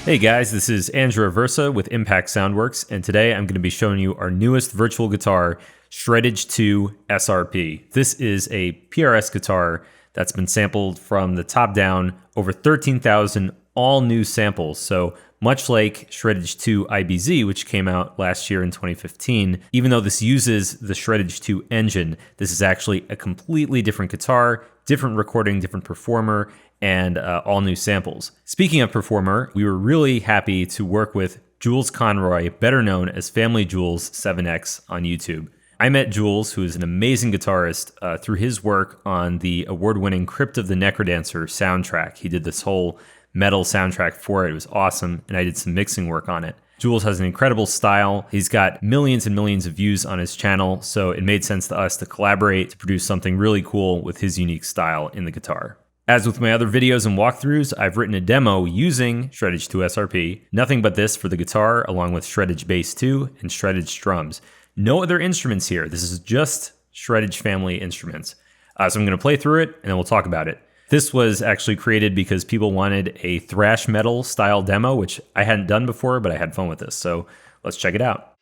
Hey guys, this is Andrew Aversa with Impact Soundworks, and today I'm going to be showing you our newest virtual guitar, Shreddage 2 SRP. This is a PRS guitar that's been sampled from the top down, over 13,000 all new samples. So much like Shreddage 2 IBZ, which came out last year in 2015, even though this uses the Shreddage 2 engine, this is actually a completely different guitar, different recording, different performer, and all new samples. Speaking of performer, we were really happy to work with Jules Conroy, better known as Family Jules 7X on YouTube. I met Jules, who is an amazing guitarist, through his work on the award-winning Crypt of the Necrodancer soundtrack. He did this whole metal soundtrack for it. It was awesome, and I did some mixing work on it. Jules has an incredible style. He's got millions and millions of views on his channel, so it made sense to us to collaborate to produce something really cool with his unique style in the guitar. As with my other videos and walkthroughs, I've written a demo using Shreddage 2 SRP, nothing but this for the guitar, along with Shreddage Bass 2 and Shreddage drums. No other instruments here. This is just Shreddage family instruments. So I'm going to play through it, and then we'll talk about it. This was actually created because people wanted a thrash metal style demo, which I hadn't done before, but I had fun with this. So let's check it out.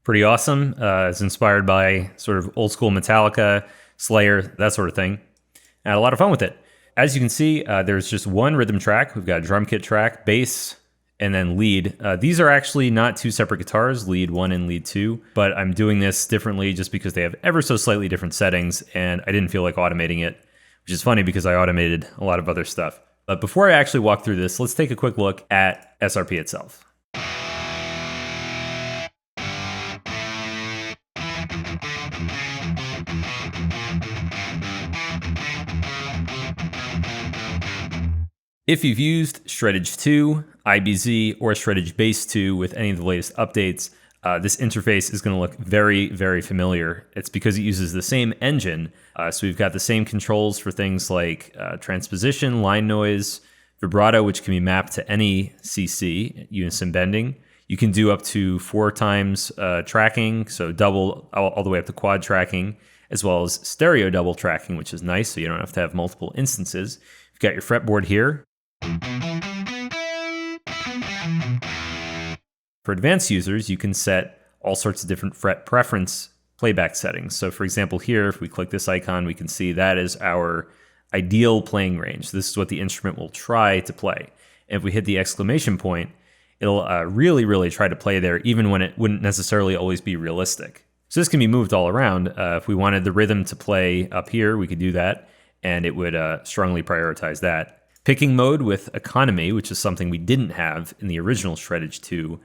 Pretty awesome. It's inspired by sort of old school Metallica, Slayer, that sort of thing. I had a lot of fun with it. As you can see, there's just one rhythm track. We've got a drum kit track, bass, and then lead. These are actually not two separate guitars, lead 1 and lead 2, but I'm doing this differently just because they have ever so slightly different settings, and I didn't feel like automating it, which is funny because I automated a lot of other stuff. But before I actually walk through this, let's take a quick look at SRP itself. If you've used Shreddage 2, IBZ, or Shreddage Bass 2 with any of the latest updates, this interface is going to look very, very familiar. It's because it uses the same engine. So we've got the same controls for things like transposition, line noise, vibrato, which can be mapped to any CC, unison bending. You can do up to 4 times tracking, so double all the way up to quad tracking, as well as stereo double tracking, which is nice, so you don't have to have multiple instances. You've got your fretboard here. For advanced users, you can set all sorts of different fret preference playback settings. So for example, here, if we click this icon, we can see that is our ideal playing range. This is what the instrument will try to play. And if we hit the exclamation point, it'll really, really try to play there, even when it wouldn't necessarily always be realistic. So this can be moved all around. If we wanted the rhythm to play up here, we could do that, and it would strongly prioritize that. Picking mode with economy, which is something we didn't have in the original Shreddage 2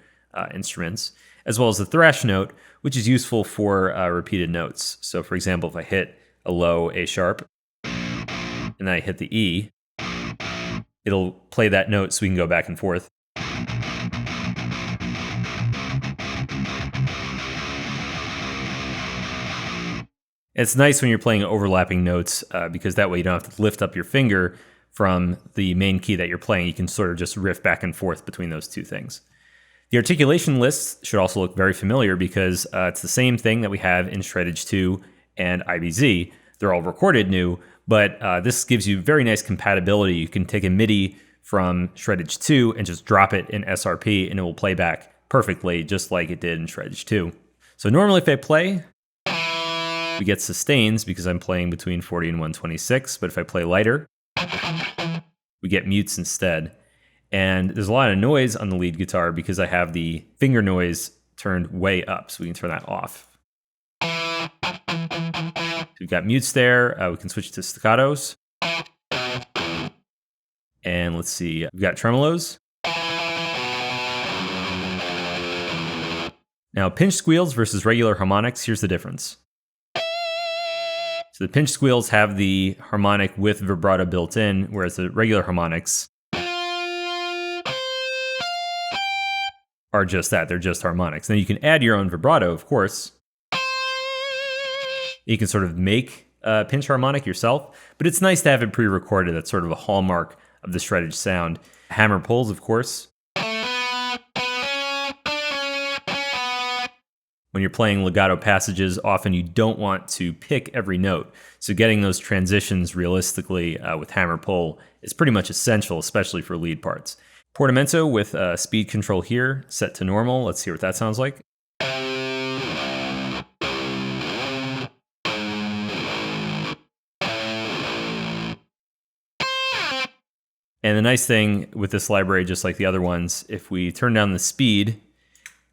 instruments, as well as the thrash note, which is useful for repeated notes. So for example, if I hit a low A sharp, and then I hit the E, it'll play that note so we can go back and forth. It's nice when you're playing overlapping notes because that way you don't have to lift up your finger from the main key that you're playing. You can sort of just riff back and forth between those two things. The articulation lists should also look very familiar because it's the same thing that we have in Shreddage 2 and IBZ. They're all recorded new, but this gives you very nice compatibility. You can take a MIDI from Shreddage 2 and just drop it in SRP and it will play back perfectly just like it did in Shreddage 2. So normally if I play, we get sustains because I'm playing between 40 and 126, but if I play lighter, we get mutes instead. And there's a lot of noise on the lead guitar because I have the finger noise turned way up, so we can turn that off. So we've got mutes there. We can switch to staccatos. And let's see, we've got tremolos. Now, pinch squeals versus regular harmonics, here's the difference. So the pinch squeals have the harmonic with vibrato built in, whereas the regular harmonics are just that, they're just harmonics. Then you can add your own vibrato, of course. You can sort of make a pinch harmonic yourself, but it's nice to have it pre-recorded. That's sort of a hallmark of the Shreddage sound. Hammer pulls, of course. When you're playing legato passages, often you don't want to pick every note. So getting those transitions realistically with hammer pull is pretty much essential, especially for lead parts. Portamento with speed control here, set to normal. Let's hear what that sounds like. And the nice thing with this library, just like the other ones, if we turn down the speed,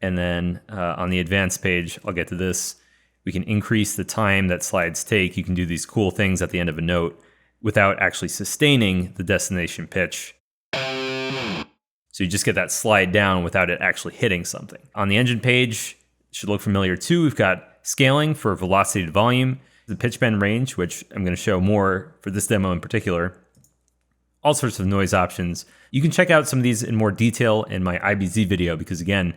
and then on the advanced page, I'll get to this, we can increase the time that slides take. You can do these cool things at the end of a note without actually sustaining the destination pitch. So you just get that slide down without it actually hitting something. On the engine page, it should look familiar too. We've got scaling for velocity to volume, the pitch bend range, which I'm going to show more for this demo in particular. All sorts of noise options. You can check out some of these in more detail in my IBZ video because again,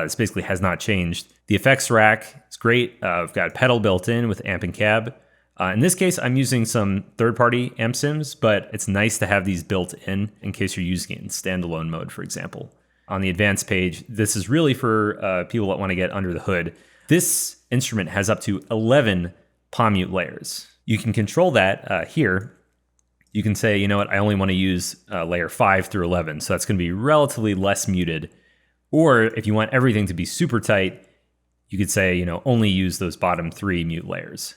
this basically has not changed. The effects rack is great. I've got pedal built in with amp and cab. In this case, I'm using some third-party amp sims, but it's nice to have these built in case you're using it in standalone mode, for example. On the advanced page, this is really for people that want to get under the hood. This instrument has up to 11 palm mute layers. You can control that here. You can say, you know what, I only want to use layer 5 through 11, so that's going to be relatively less muted. Or if you want everything to be super tight, you could say, you know, only use those bottom 3 mute layers.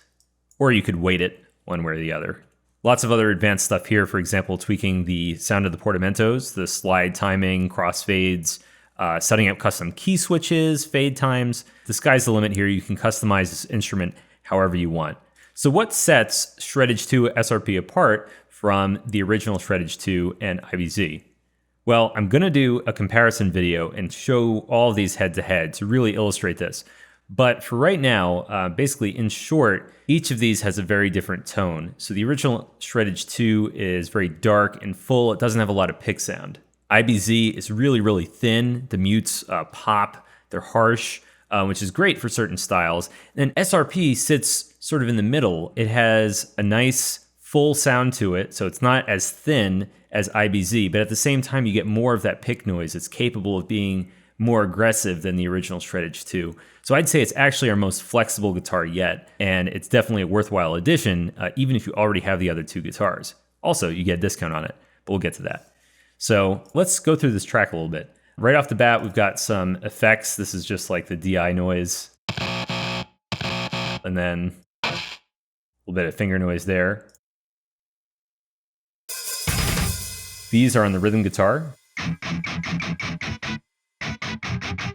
Or you could weight it one way or the other. Lots of other advanced stuff here, for example, tweaking the sound of the Portamentos, the slide timing, crossfades, setting up custom key switches, fade times. The sky's the limit here. You can customize this instrument however you want. So what sets Shreddage 2 SRP apart from the original Shreddage 2 and IBZ? Well, I'm going to do a comparison video and show all of these head-to-head to really illustrate this. But for right now, basically in short, each of these has a very different tone. So the original Shreddage 2 is very dark and full. It doesn't have a lot of pick sound. IBZ is really, really thin. The mutes pop. They're harsh, which is great for certain styles. And then SRP sits sort of in the middle. It has a nice full sound to it, so it's not as thin as IBZ, but at the same time, you get more of that pick noise. It's capable of being more aggressive than the original Shreddage 2. So I'd say it's actually our most flexible guitar yet, and it's definitely a worthwhile addition, even if you already have the other two guitars. Also, you get a discount on it, but we'll get to that. So let's go through this track a little bit. Right off the bat, we've got some effects. This is just like the DI noise. And then a little bit of finger noise there. These are on the rhythm guitar.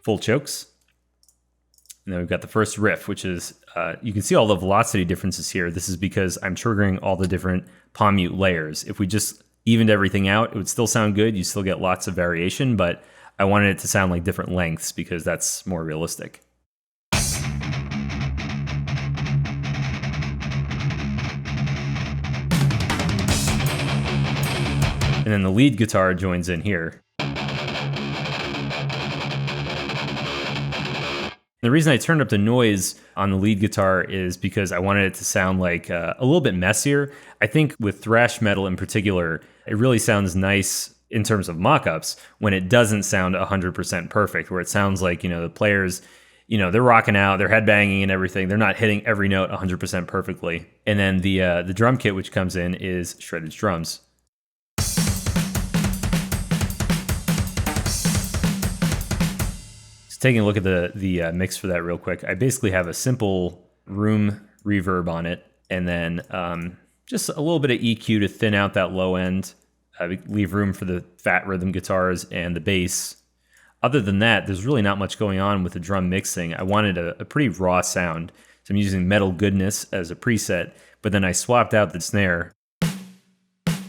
Full chokes. And then we've got the first riff, which is, you can see all the velocity differences here. This is because I'm triggering all the different palm mute layers. If we just evened everything out, it would still sound good. You still get lots of variation, but I wanted it to sound like different lengths because that's more realistic. And then the lead guitar joins in here. The reason I turned up the noise on the lead guitar is because I wanted it to sound like a little bit messier. I think with thrash metal in particular, it really sounds nice in terms of mock-ups when it doesn't sound 100% perfect, where it sounds like, the players, they're rocking out, they're headbanging and everything. They're not hitting every note 100% perfectly. And then the drum kit which comes in is Shreddage drums. So taking a look at the mix for that real quick, I basically have a simple room reverb on it, and then just a little bit of EQ to thin out that low end, leave room for the fat rhythm guitars and the bass. Other than that, there's really not much going on with the drum mixing. I wanted a pretty raw sound, so I'm using Metal Goodness as a preset, but then I swapped out the snare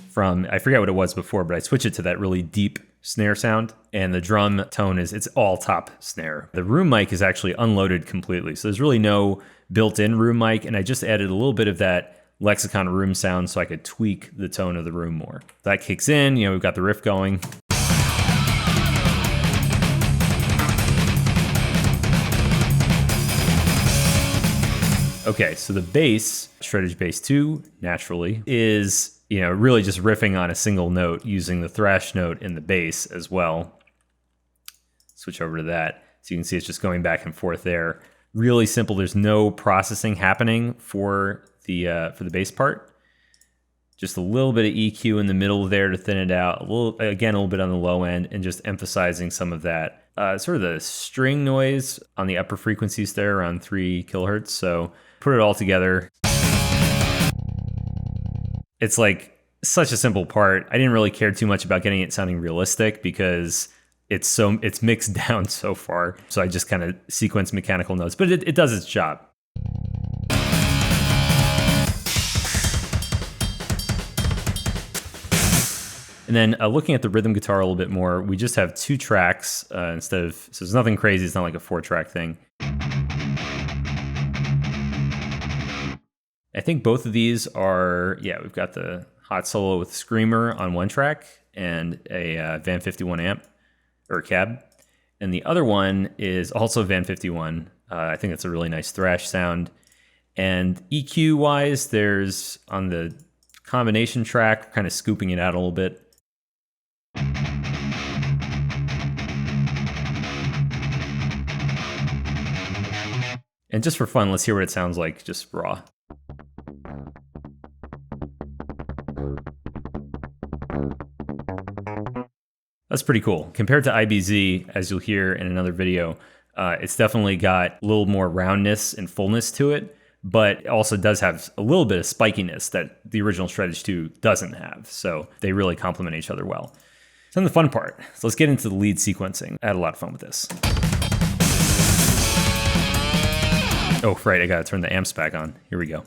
from, I forget what it was before, but I switched it to that really deep snare sound, and the drum tone it's all top snare. The room mic is actually unloaded completely, so there's really no built-in room mic, and I just added a little bit of that Lexicon room sound so I could tweak the tone of the room more. That kicks in, we've got the riff going. Okay, so the bass, Shreddage Bass 2, naturally, is, really just riffing on a single note using the thrash note in the bass as well. Switch over to that. So you can see it's just going back and forth there. Really simple. There's no processing happening for the bass part. Just a little bit of EQ in the middle there to thin it out. A little bit on the low end, and just emphasizing some of that sort of the string noise on the upper frequencies there around 3 kilohertz. So put it all together. It's like such a simple part. I didn't really care too much about getting it sounding realistic because it's mixed down so far. So I just kind of sequence mechanical notes, but it does its job. And then looking at the rhythm guitar a little bit more, we just have 2 tracks instead of, so it's nothing crazy. It's not like a 4-track thing. I think both of these are, we've got the hot solo with Screamer on one track and a Van 51 amp, or cab. And the other one is also Van 51. I think that's a really nice thrash sound. And EQ-wise, there's on the combination track, kind of scooping it out a little bit. And just for fun, let's hear what it sounds like, just raw. That's pretty cool. Compared to IBZ, as you'll hear in another video, it's definitely got a little more roundness and fullness to it, but it also does have a little bit of spikiness that the original Shreddage 2 doesn't have. So they really complement each other well. So then the fun part. So let's get into the lead sequencing. I had a lot of fun with this. Oh, right, I gotta turn the amps back on. Here we go.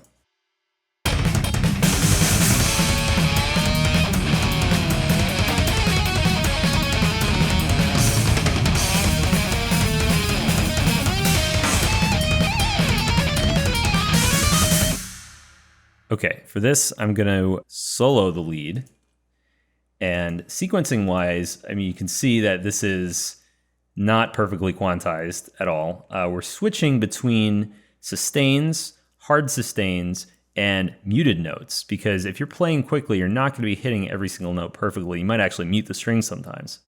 Okay, for this, I'm gonna solo the lead. And sequencing wise, I mean, you can see that this is not perfectly quantized at all. We're switching between sustains, hard sustains, and muted notes, because if you're playing quickly, you're not gonna be hitting every single note perfectly. You might actually mute the strings sometimes.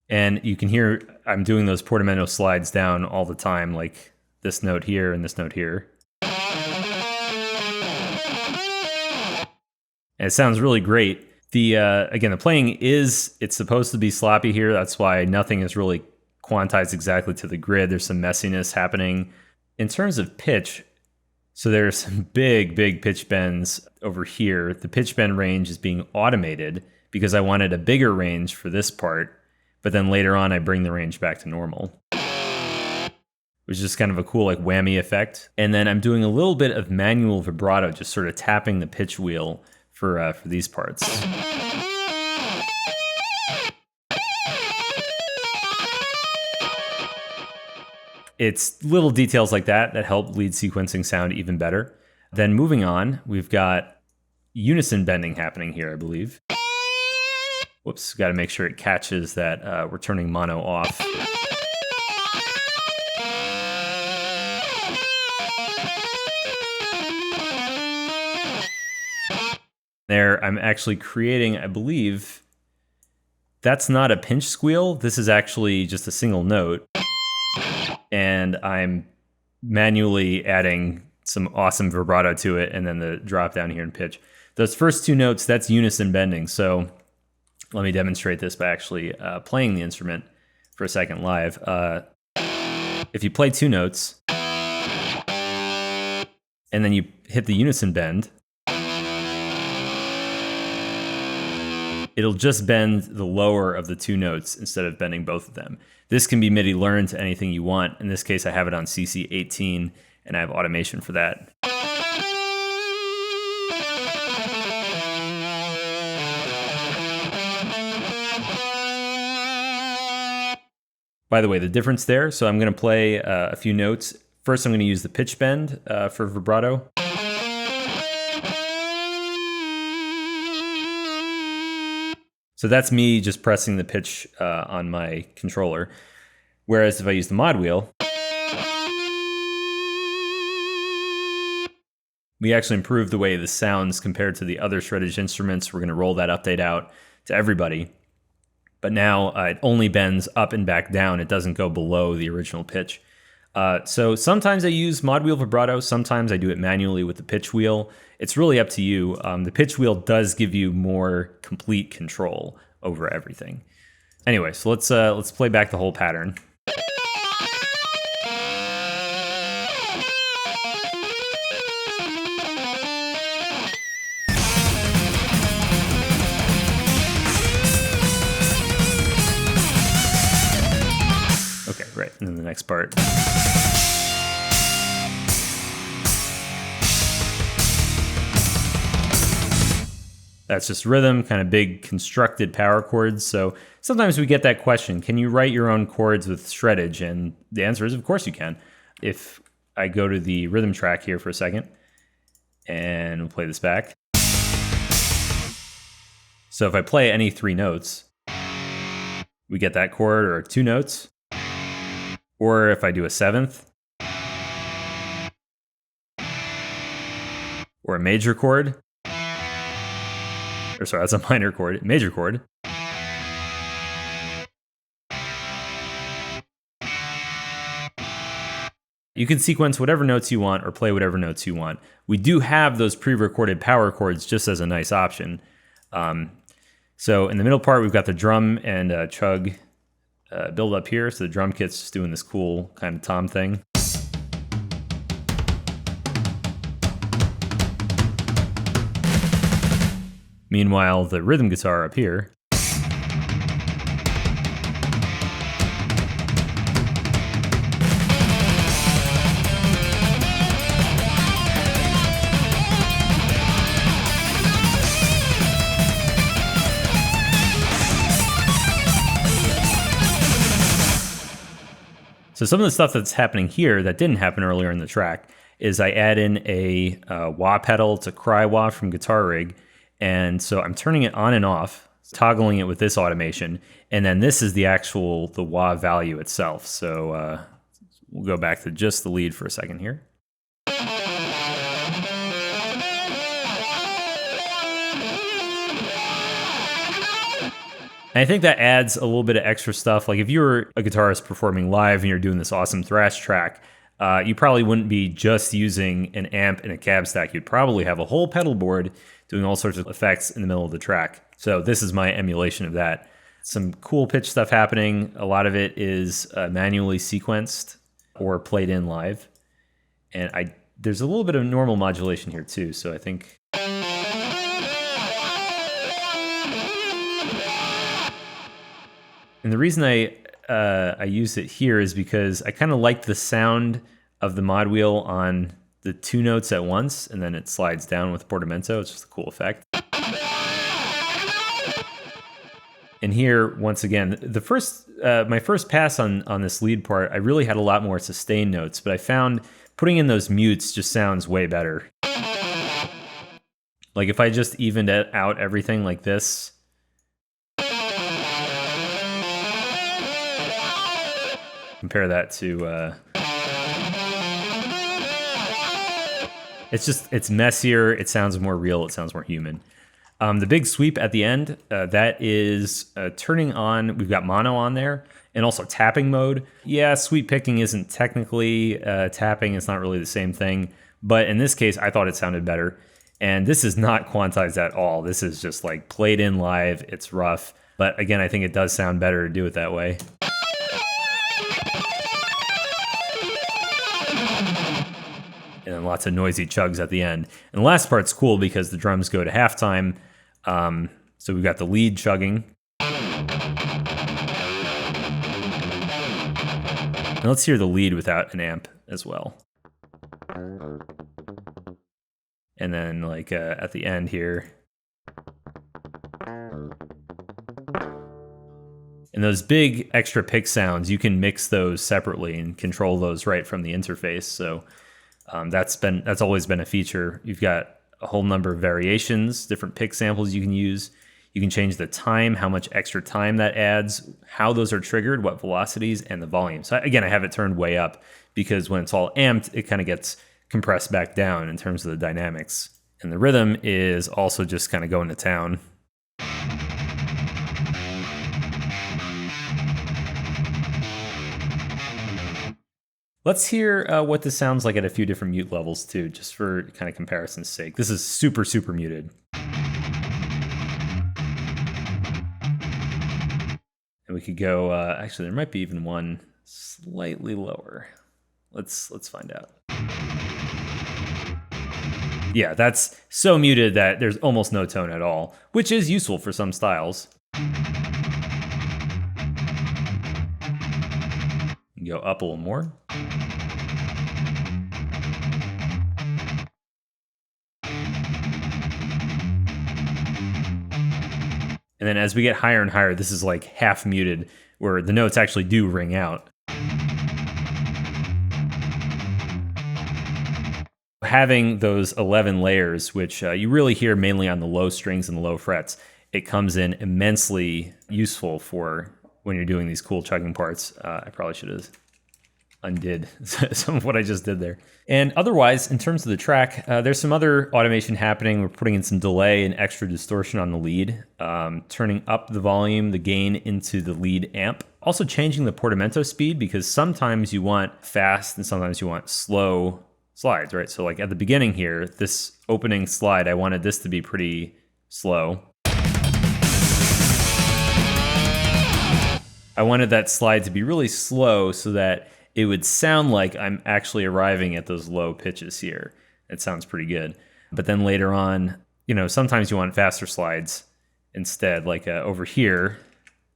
And you can hear I'm doing those Portamento slides down all the time, like this note here and this note here. And it sounds really great. Again, the playing it's supposed to be sloppy here. That's why nothing is really quantized exactly to the grid. There's some messiness happening. In terms of pitch, so there's some big pitch bends over here. The pitch bend range is being automated because I wanted a bigger range for this part. But then later on, I bring the range back to normal, which is just kind of a cool like whammy effect. And then I'm doing a little bit of manual vibrato, just sort of tapping the pitch wheel for these parts. It's little details like that help lead sequencing sound even better. Then moving on, we've got unison bending happening here, I believe. Whoops, got to make sure it catches that we're turning mono off. There, I'm actually creating, I believe, that's not a pinch squeal. This is actually just a single note. And I'm manually adding some awesome vibrato to it, and then the drop down here in pitch. Those first two notes, that's unison bending. So let me demonstrate this by actually playing the instrument for a second live. If you play two notes, and then you hit the unison bend, it'll just bend the lower of the two notes instead of bending both of them. This can be MIDI learned to anything you want. In this case, I have it on CC18, and I have automation for that. By the way, the difference there, so I'm going to play a few notes. First, I'm going to use the pitch bend for vibrato. So that's me just pressing the pitch on my controller. Whereas if I use the mod wheel, we actually improve the way this sounds compared to the other Shreddage instruments. We're going to roll that update out to everybody. But now it only bends up and back down. It doesn't go below the original pitch. So sometimes I use mod wheel vibrato. Sometimes I do it manually with the pitch wheel. It's really up to you. The pitch wheel does give you more complete control over everything. Anyway, so let's play back the whole pattern. Okay, right, and then the next part. That's just rhythm, kind of big constructed power chords. So sometimes we get that question, can you write your own chords with Shreddage? And the answer is, of course you can. If I go to the rhythm track here for a second, and we'll play this back. So if I play any three notes, we get that chord, or two notes. Or if I do a seventh, or a major chord, or sorry, that's a minor chord, major chord. You can sequence whatever notes you want or play whatever notes you want. We do have those pre-recorded power chords just as a nice option. So in the middle part, we've got the drum and chug build up here. So the drum kit's just doing this cool kind of tom thing. Meanwhile, the rhythm guitar up here So some of the stuff that's happening here that didn't happen earlier in the track is I add in a wah pedal to cry wah from Guitar Rig. And so I'm turning it on and off, toggling it with this automation. And then this is the wah value itself. So we'll go back to just the lead for a second here. And I think that adds a little bit of extra stuff. Like if you were a guitarist performing live and you're doing this awesome thrash track, you probably wouldn't be just using an amp and a cab stack. You'd probably have a whole pedal board doing all sorts of effects in the middle of the track. So this is my emulation of that. Some cool pitch stuff happening. A lot of it is manually sequenced or played in live. And there's a little bit of normal modulation here too. So I think... And the reason I use it here is because I kind of like the sound of the mod wheel on the two notes at once, and then it slides down with Portamento. It's just a cool effect. And here, once again, my first pass on this lead part, I really had a lot more sustained notes, but I found putting in those mutes just sounds way better. Like if I just evened out everything like this, compare that to it's messier, it sounds more real, it sounds more human. The big sweep at the end, that is turning on, we've got mono on there, and also tapping mode. Yeah, sweep picking isn't technically tapping, it's not really the same thing, but in this case, I thought it sounded better. And this is not quantized at all. This is just like played in live, it's rough. But again, I think it does sound better to do it that way. And then lots of noisy chugs at the end. And the last part's cool because the drums go to halftime. So we've got the lead chugging. And let's hear the lead without an amp as well. And then like at the end here. And those big extra pick sounds, you can mix those separately and control those right from the interface. So that's always been a feature. You've got a whole number of variations, different pick samples you can use. You can change the time, how much extra time that adds, how those are triggered, what velocities, and the volume. So again, I have it turned way up because when it's all amped, it kind of gets compressed back down in terms of the dynamics. And the rhythm is also just kind of going to town. Let's hear what this sounds like at a few different mute levels too, just for kind of comparison's sake. This is super, super muted. And we could go, actually there might be even one slightly lower. Let's find out. Yeah, that's so muted that there's almost no tone at all, which is useful for some styles. Go up a little more. And then as we get higher and higher, this is like half muted, where the notes actually do ring out. Having those 11 layers, which you really hear mainly on the low strings and the low frets, it comes in immensely useful for when you're doing these cool chugging parts. I probably should have undid some of what I just did there. And otherwise, in terms of the track, there's some other automation happening. We're putting in some delay and extra distortion on the lead, turning up the volume, the gain into the lead amp. Also changing the Portamento speed, because sometimes you want fast and sometimes you want slow slides, right? So like at the beginning here, this opening slide, I wanted this to be pretty slow. I wanted that slide to be really slow so that it would sound like I'm actually arriving at those low pitches here. It sounds pretty good. But then later on, you know, sometimes you want faster slides instead. Like over here,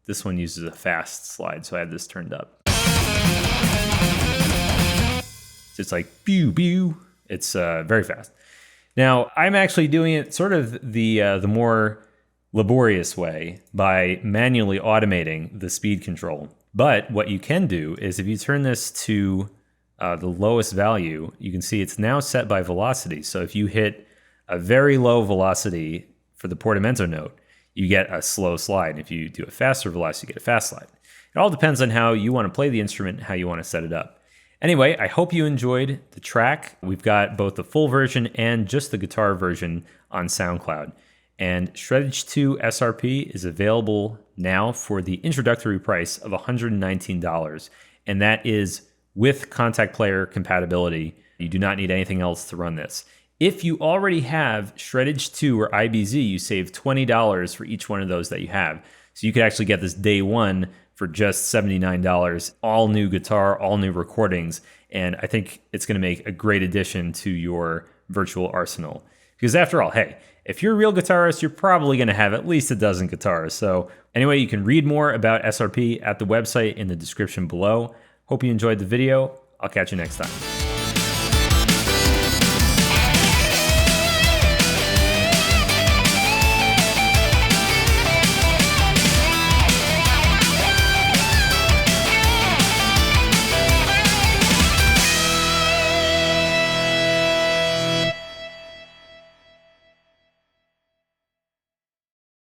this one uses a fast slide, so I have this turned up. So it's like pew pew. It's very fast. Now I'm actually doing it sort of the more laborious way by manually automating the speed control. But what you can do is if you turn this to the lowest value, you can see it's now set by velocity. So if you hit a very low velocity for the Portamento note, you get a slow slide. If you do a faster velocity, you get a fast slide. It all depends on how you want to play the instrument, how you want to set it up. Anyway, I hope you enjoyed the track. We've got both the full version and just the guitar version on SoundCloud. And Shreddage 2 SRP is available now for the introductory price of $119. And that is with KONTAKT PLAYER compatibility. You do not need anything else to run this. If you already have Shreddage 2 or IBZ, you save $20 for each one of those that you have. So you could actually get this day one for just $79, all new guitar, all new recordings. And I think it's going to make a great addition to your virtual arsenal. Because after all, hey, if you're a real guitarist, you're probably going to have at least a dozen guitars. So anyway, you can read more about SRP at the website in the description below. Hope you enjoyed the video. I'll catch you next time.